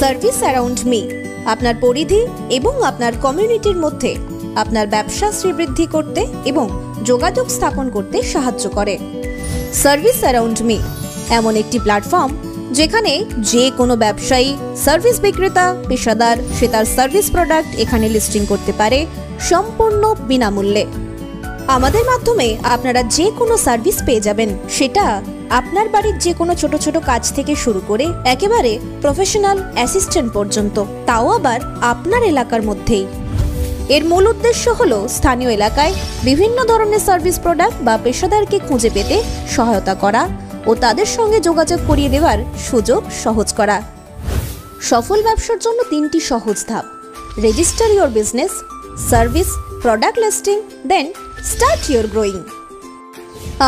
Service around me আপনার পরিধি এবং আপনার কমিউনিটির মধ্যে আপনার ব্যবসা শ্রীবৃদ্ধি করতে এবং যোগাযোগ স্থাপন করতে সাহায্য করে। সার্ভিস অ্যারাউন্ড মি এমন একটি প্ল্যাটফর্ম যেখানে যে কোনো ব্যবসায়ী, সার্ভিস বিক্রেতা, পেশাদার সে তার সার্ভিস প্রোডাক্ট এখানে লিস্টিং করতে পারে সম্পূর্ণ বিনামূল্যে। আমাদের মাধ্যমে আপনারা যে কোনো সার্ভিস পেয়ে যাবেন, সেটা আপনার বাড়ির যে কোনো ছোট ছোট কাজ থেকে শুরু করে একেবারে প্রফেশনাল অ্যাসিস্ট্যান্ট পর্যন্ত, তাও আবার আপনার এলাকার মধ্যেই। এর মূল উদ্দেশ্য হলো স্থানীয় এলাকায় বিভিন্ন ধরনের সার্ভিস প্রোডাক্ট বা পেশাদারকে খুঁজে পেতে সহায়তা করা ও তাদের সঙ্গে যোগাযোগ করিয়ে দেওয়ার সুযোগ সহজ করা। সফল ব্যবসার জন্য 3টি সহজ ধাপ: register your business, service, product listing, then start your growing.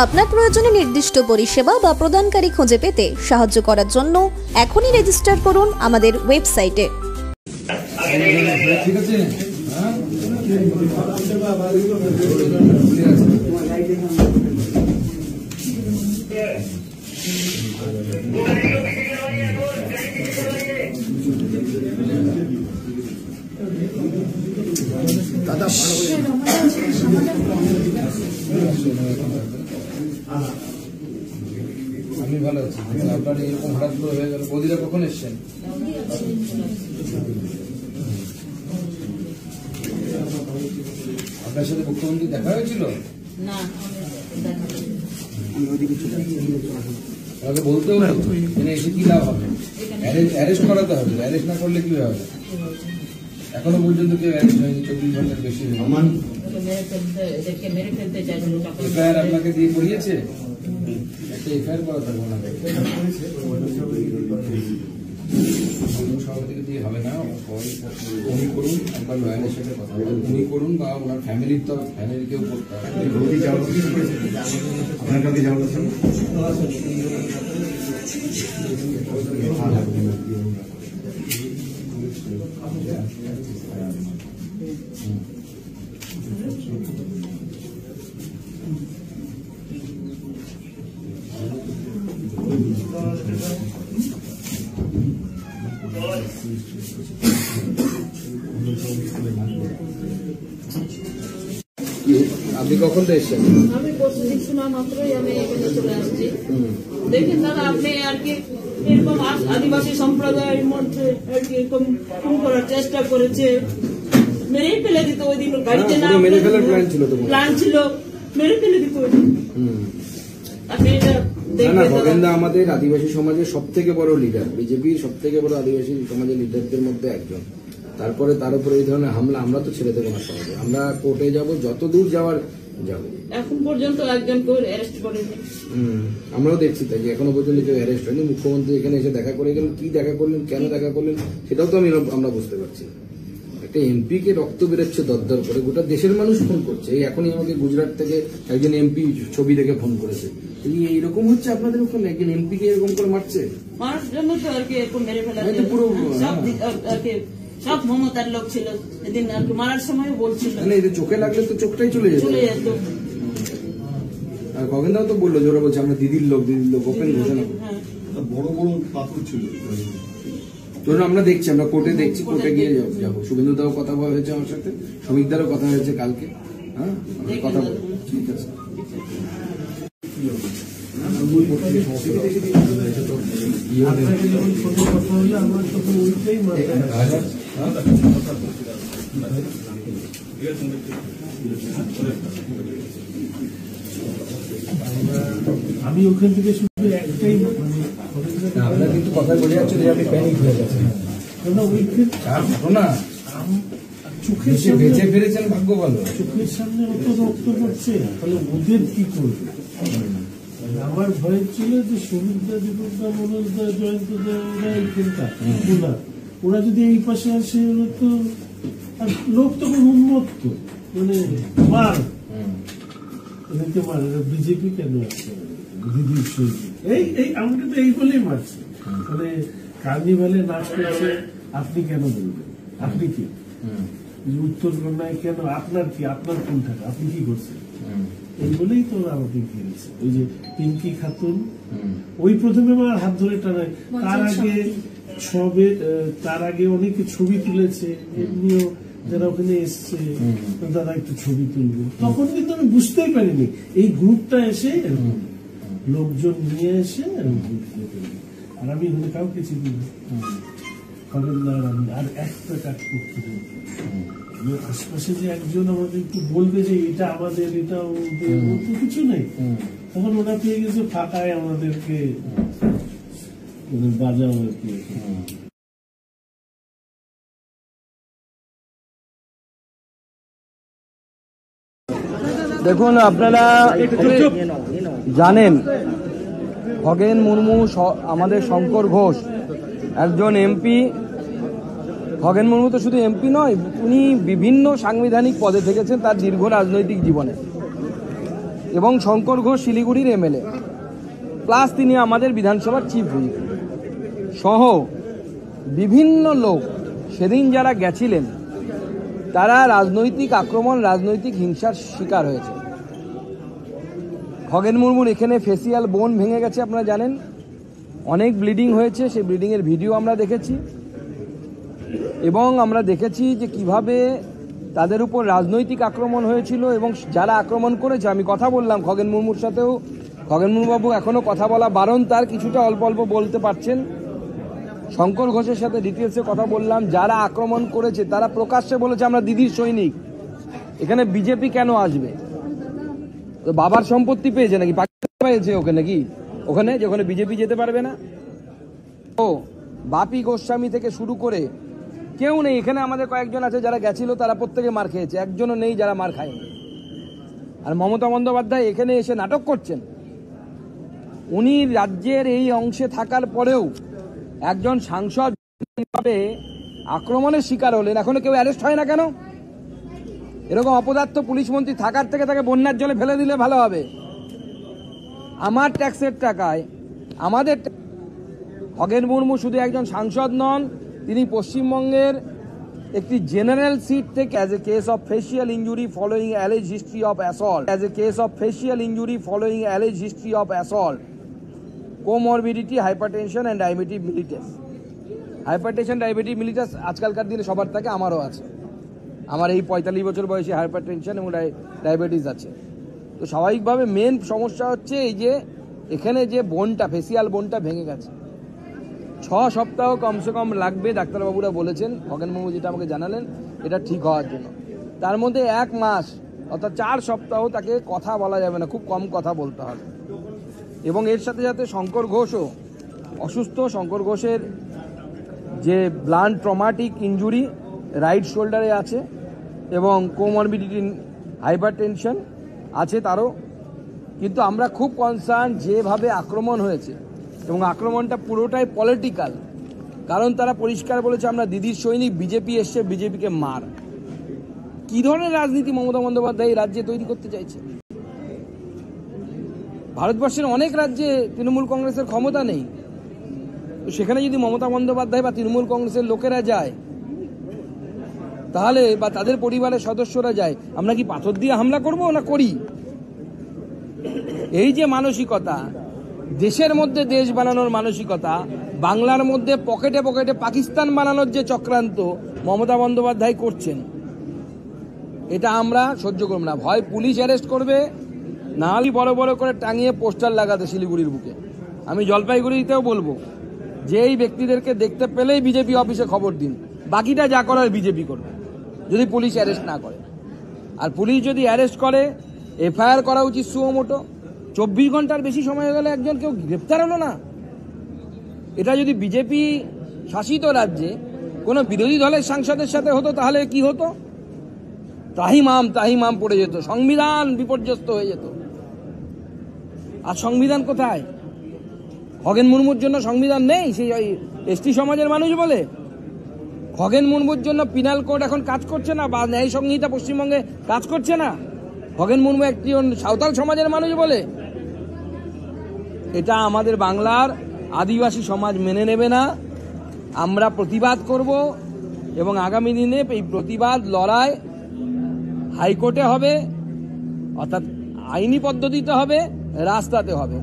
আপনার প্রয়োজনে নির্দিষ্ট পরিষেবা বা প্রদানকারী খুঁজে পেতে সাহায্য করার জন্য এখনই রেজিস্টার করুন আমাদের ওয়েবসাইটে। আমি ভালো আছি। আপনার এরকম হঠাৎ করে হয়ে গেল। বৌদিরা কখন এসছেন? আপনার সাথে মুখ্যমন্ত্রী দেখা হয়েছিল? না, আমাকে বলতে হবে এসে কি লাভ হবে? অ্যারেস্ট করাতে হবে। অ্যারেস্ট না করলে কি হবে? এখনো পর্যন্ত কেউ অ্যারেস্ট হয়নি। 24 ঘন্টার বেশি এফআইআর আপনাকে দিয়ে পড়িয়েছে। একটা এফআইআর করা থাকবো না, সভাপতিকে দিয়ে হবে না। উনি করুন, একবার লয়ারের সাথে কথা বলুন, উনি করুন বা ওনার ফ্যামিলির তো ফ্যামিলিকেও করতে হবে। আপনি কখন এসেছেন? আমি পরশুদিন শোনা মাত্রই আমি এখানে চলে আসছি। দেখেন দাদা, আপনি আর কি এরকম আদিবাসী সম্প্রদায়ের মধ্যে আর কি এরকম খুন করার চেষ্টা করেছে, মেরেই ফেলে দিত। ওই দিন গাড়িতে না মেরে ফেলার প্ল্যান ছিল, মেরে ফেলে দিত। আপনি এটা না, খগেনদা আমাদের আদিবাসী সমাজের সব থেকে বড় লিডার, বিজেপির সব থেকে বড় আদিবাসী সমাজের লিডারদের মধ্যে একজন। তারপরে তার উপরে এই ধরনের হামলা আমরা তো ছেড়ে দেবো না সমাজে। আমরা কোর্টে যাব, যত দূর যাওয়ার যাব। এখন পর্যন্ত একজনকে অ্যারেস্ট করেনি। আমরাও দেখছি তাই যে এখনো পর্যন্ত কেউ অ্যারেস্ট হয়নি। মুখ্যমন্ত্রী এখানে এসে দেখা করে গেলেন, কি দেখা করলেন, কেন দেখা করলেন সেটাও তো আমরা বুঝতে পারছি। একটা এমপি কে রক্ত বেরোচ্ছে দরদর করে, গোটা দেশের মানুষ ফোন করছে। এই এখনই আমাকে গুজরাট থেকে একজন এমপি ছবি দেখে ফোন করেছে। এইরকম হচ্ছে আপনাদের ওখানে, একজন এমপি কে এরকম করে মারছে। মারার জন্য তো আর কি এরকম মেরে ফেলা পুরো সব মমতার লোক ছিল সেদিন আর কি। মারার সময় বলছিল চোখে লাগলে তো চোখটাই চলে যেত। আর খগেনদাও তো বললো, জোরে বলছে আমরা দিদির লোক ওপেন ঘোষণা। বড় বড় পাথর ছিল। ধরুন আমরা দেখছি, আমরা কোর্টে দেখছি, কোর্টে গিয়ে যাবো। শুভেন্দুদাও কথা হয়েছে আমার সাথে, শ্রমিকদারও কথা হয়েছে কালকে। হ্যাঁ, কথা ঠিক আছে। আমি ওখান থেকে শুধু একটাই, আপনার কিন্তু কথা বলে যাচ্ছে যে আপনি প্যানিক হয়ে গেছেন। চোখের বেঁচে ফিরেছেন, ভাগ্য ভালো। চোখের সামনে অত রক্ত পড়ছে, তাহলে ওদের কি করবে? আমার ভয় ছিল যে শ্রমিকদা, দীপকদা, মনোজদা, জয়ন্তদা, ওরা এইখানটা ওরা যদি এই পাশে আসে, ওরা তো লোক তখন উন্মত্ত, মানে মার বিজেপি কেন আসছে, দিদির সৈনিক এই আমাকে তো এই বলেই মারছে। মানে কার্নিভালে নাচ করছে, আপনি কেন বলবেন? আপনি কি উত্তর কন্যায় কেন? আপনার কি, আপনার কোন টাকা, আপনি কি করছেন? এই বলেই তো আমাকে ঘিরেছে। ওই যে পিঙ্কি খাতুন, ওই প্রথমে আমার হাত ধরে টানায়, তার আগে সবে তার আগে অনেকে ছবি তুলেছে, এমনিও যারা ওখানে এসছে তারা একটু ছবি তুলবে, তখন কিন্তু আমি বুঝতেই পারিনি এই গ্রুপটা এসে এরকম লোকজন নিয়ে এসে এরকম করবে। আর আমি ওখানে কাউকে চিনি না, খবরদার আমি আর একটা কাজ করতে দেবো। আশপাশে যে একজন আমাকে একটু বলবে যে এটা আমাদের, এটা ওদের, ওর তো কিছু নেই। তখন ওরা পেয়ে গেছে ফাঁকায় আমাদেরকে বাজাও আর কি। দেখুন, আপনারা জানেন খগেন মুর্মু আমাদের শঙ্কর ঘোষ একজন এমপি। খগেন মুর্মু তো শুধু এমপি নয়, উনি বিভিন্ন সাংবিধানিক পদে থেকেছেন তার দীর্ঘ রাজনৈতিক জীবনে, এবং শঙ্কর ঘোষ শিলিগুড়ির এমএলএ, প্লাস তিনি আমাদের বিধানসভার চিফ হুইপ সহ বিভিন্ন লোক সেদিন যারা গেছিলেন তারা রাজনৈতিক আক্রমণ, রাজনৈতিক হিংসার শিকার হয়েছে। খগেন মুর্মুর এখানে ফেসিয়াল বোন ভেঙে গেছে, আপনারা জানেন, অনেক ব্লিডিং হয়েছে, সেই ব্লিডিংয়ের ভিডিও আমরা দেখেছি, এবং আমরা দেখেছি যে কিভাবে তাদের উপর রাজনৈতিক আক্রমণ হয়েছিল। এবং যারা আক্রমণ করেছে, আমি কথা বললাম খগেন মুর্মুর সাথেও, খগেন মুর্মুবাবু এখনও কথা বলা বারণ, তার কিছুটা অল্প অল্প বলতে পারছেন। শঙ্কর ঘোষের সাথে ডিটেলসে কথা বললাম, যারা আক্রমণ করেছে তারা প্রকাশ্যে বলেছে আমরা দিদির সৈনিক, এখানে বিজেপি কেন আসবে? তো বাবার সম্পত্তি পেয়েছে নাকি, পেয়েছে ওকে নাকি, ওখানে যেখানে বিজেপি যেতে পারবে না? ও বাপি গোস্বামী থেকে শুরু করে কেউ নেই এখানে। আমাদের কয়েকজন আছে যারা গেছিল, তারা প্রত্যেকে মার খেয়েছে, একজনও নেই যারা মার খায়নি। আর মমতা বন্দ্যোপাধ্যায় এখানে এসে নাটক করছেন। উনি রাজ্যের এই অংশে থাকার পরেও একজন সাংসদ আক্রমণের শিকার হলেন, এখনো কেউ অ্যারেস্ট হয় না কেন? এরকম অপদার্থ পুলিশ মন্ত্রী থাকার থেকে তাকে বন্যার জলে ফেলে দিলে ভালো হবে। আমার ট্যাক্সের টাকায় আমাদের। খগেন মুর্মু শুধু একজন সাংসদ নন, তিনি পশ্চিমবঙ্গের একটি জেনারেল সিট থেকে as a case of facial injury following alleged history of assault, as a case of facial injury following alleged history of assault, comorbidity, hypertension and diabetes mellitus. Hypertension, diabetes mellitus আজকালকার দিনে সবার থাকে, আমারও আছে। আমার এই 45 বছর বয়সে হাইপারটেনশন এবং ডায়াবেটিস আছে। তো স্বাভাবিকভাবে মেন সমস্যা হচ্ছে এই যে এখানে যে বোনটা, ফেসিয়াল বোনটা ভেঙে গেছে। 6 সপ্তাহ কমসে কম লাগবে, ডাক্তারবাবুরা বলেছেন, খগেন মুর্মু যেটা আমাকে জানালেন, এটা ঠিক হওয়ার জন্য। তার মধ্যে 1 মাস অর্থাৎ 4 সপ্তাহ তাকে কথা বলা যাবে না, খুব কম কথা বলতে হবে। এবং এর সাথে সাথে শঙ্কর ঘোষও অসুস্থ। শঙ্কর ঘোষের যে ব্লান্ট ট্রমাটিক ইঞ্জুরি রাইট শোল্ডারে আছে, এবং কোমরবিডিটি, হাইপারটেনশন আছে তারও। কিন্তু আমরা খুব কনসার্ন যেভাবে আক্রমণ হয়েছে, এবং আক্রমণটা পুরোটাই পলিটিক্যাল, কারণ তারা পরিষ্কার বলেছে আমরা দিদির সৈনিক, বিজেপি এসছে বিজেপিকে মার। কি ধরনের রাজনীতি মমতা বন্দ্যোপাধ্যায় এই রাজ্যে তৈরি করতে চাইছে? ভারতবর্ষের অনেক রাজ্যে তৃণমূল কংগ্রেসের ক্ষমতা নেই, তো সেখানে যদি মমতা বন্দ্যোপাধ্যায় বা তৃণমূল কংগ্রেসের লোকেরা যায় তাহলে, বা তাদের পরিবারের সদস্যরা যায়, আমরা কি পাথর দিয়ে হামলা করব না করি? এই যে মানসিকতা, দেশের মধ্যে দেশ বানানোর মানসিকতা, বাংলার মধ্যে পকেটে পকেটে পাকিস্তান বানানোর যে চক্রান্ত মমতা বন্দ্যোপাধ্যায় করছেন, এটা আমরা সহ্য করব না। হয় পুলিশ অ্যারেস্ট করবে, না হলে বড় বড় করে টাঙিয়ে পোস্টার লাগাতে শিলিগুড়ির বুকে। আমি জলপাইগুড়িতেও বলবো যে এই ব্যক্তিদেরকে দেখতে পেলেই বিজেপি অফিসে খবর দিন, বাকিটা যা করার বিজেপি করবে, যদি পুলিশ অ্যারেস্ট না করে। আর পুলিশ যদি অ্যারেস্ট করে, এফআইআর করা উচিত সুমোটো। 24 ঘন্টার বেশি সময় হয়ে গেলে একজন কেউ গ্রেপ্তার হলো না। এটা যদি বিজেপি শাসিত রাজ্যে কোনো বিরোধী দলের সাংসদের সাথে হতো তাহলে কি হতো? তাহিমাম পড়ে যেত, সংবিধান বিপর্যস্ত হয়ে যেত। আর সংবিধান কোথায়? খগেন মুর্মুর জন্য সংবিধান নেই, সেই এসটি সমাজের মানুষ বলে। খগেন মুর্মুর জন্য পিনাল কোড এখন কাজ করছে না, বা ন্যায় সংহিতা পশ্চিমবঙ্গে কাজ করছে না, খগেন মুর্মু একটি সাঁওতাল সমাজের মানুষ বলে। এটা আমাদের বাংলার আদিবাসী সমাজ মেনে নেবে না। আমরা প্রতিবাদ করব, এবং আগামী দিনে এই প্রতিবাদ লড়াই হাইকোর্টে হবে, অর্থাৎ আইনি পদ্ধতিতে হবে, রাস্তাতে হবে।